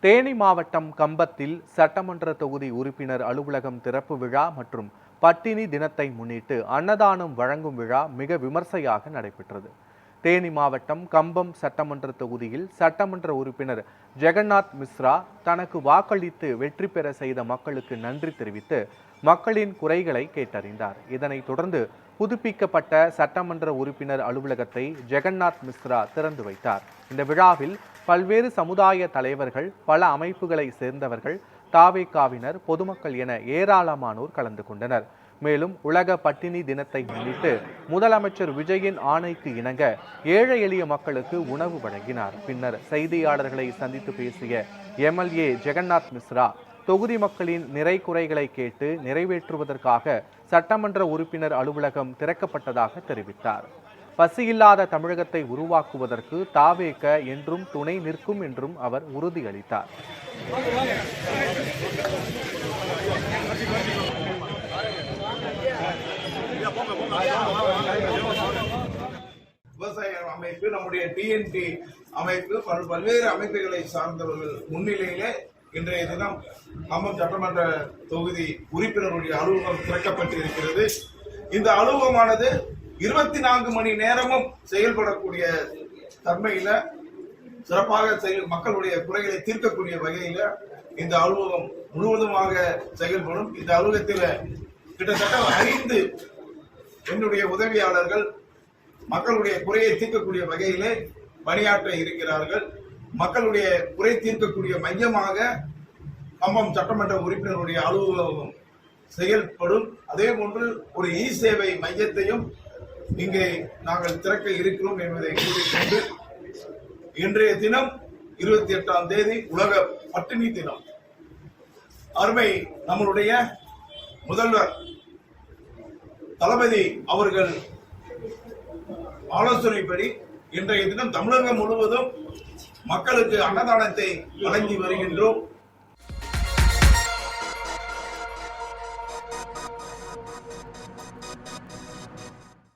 தேனி மாவட்டம் கம்பத்தில் சட்டமன்ற தொகுதி உறுப்பினர் அலுவலகம் திறப்பு விழா மற்றும் பட்டினி தினத்தை முன்னிட்டு அன்னதானம் வழங்கும் விழா மிக விமர்சையாக நடைபெற்றது. தேனி மாவட்டம் கம்பம் சட்டமன்ற தொகுதியில் சட்டமன்ற உறுப்பினர் ஜெகநாத் மிஸ்ரா தனக்கு வாக்களித்து வெற்றி பெற செய்த மக்களுக்கு நன்றி தெரிவித்து மக்களின் குறைகளை கேட்டறிந்தார். இதனைத் தொடர்ந்து புதுப்பிக்கப்பட்ட சட்டமன்ற உறுப்பினர் அலுவலகத்தை ஜெகநாத் மிஸ்ரா திறந்து வைத்தார். இந்த விழாவில் பல்வேறு சமுதாய தலைவர்கள், பல அமைப்புகளை சேர்ந்தவர்கள், தாவேகாவினர், பொதுமக்கள் என ஏராளமானோர் கலந்து கொண்டனர். மேலும் உலக பட்டினி தினத்தை முன்னிட்டு முதலமைச்சர் விஜயின் ஆணைக்கு இணங்க ஏழை எளிய மக்களுக்கு உணவு வழங்கினார். பின்னர் செய்தியாளர்களை சந்தித்து பேசிய எம்எல்ஏ ஜெகநாத் மிஸ்ரா தொகுதி மக்களின் நிறை குறைகளை கேட்டு நிறைவேற்றுவதற்காக சட்டமன்ற உறுப்பினர் அலுவலகம் திறக்கப்பட்டதாக தெரிவித்தார். பசியில்லாத தமிழகத்தை உருவாக்குவதற்கு தாவேக என்றும் துணை நிற்கும் என்றும் அவர் உறுதியளித்தார். விவசாய அமைப்பு, நம்முடைய டிஎன்டி அமைப்பு, பல்வேறு அமைப்புகளை சார்ந்தவர்கள் முன்னிலையிலே இன்றைய தினம் கம்பம் சட்டமன்ற தொகுதி உறுப்பினருடைய அலுவலகம் திறக்கப்பட்டு இருக்கிறது. இந்த அலுவலகமானது 24 மணி நேரமும் செயல்படக்கூடிய தன்மையில சிறப்பாக மக்களுடைய குறைகளை தீர்க்கக்கூடிய வகையில இந்த அலுவலகம் முழுவதுமாக செயல்படும். இந்த அலுவலகத்தில் கிட்டத்தட்ட 5 என்னுடைய உதவியாளர்கள் மக்களுடைய குறையை தீர்க்கக்கூடிய வகையிலே பணியாற்ற இருக்கிறார்கள். மக்களுடைய குறை தீர்க்கக்கூடிய மையமாக கம்பம் சட்டமன்ற உறுப்பினருடைய அலுவலகம் செயல்படும். அதே போன்று ஒரு இ சேவை மையத்தையும் இங்கே நாங்கள் திறக்க இருக்கிறோம் என்பதை கூறிக்கொண்டு, இன்றைய தினம் 28ஆம் தேதி உலக பட்டினி தினம். அருமை நம்மளுடைய முதல்வர் தளபதி அவர்கள் ஆலோசனைப்படி இன்றைய தினம் தமிழகம் முழுவதும் மக்களுக்கு அன்னதானத்தை வழங்கி வருகின்றோம்.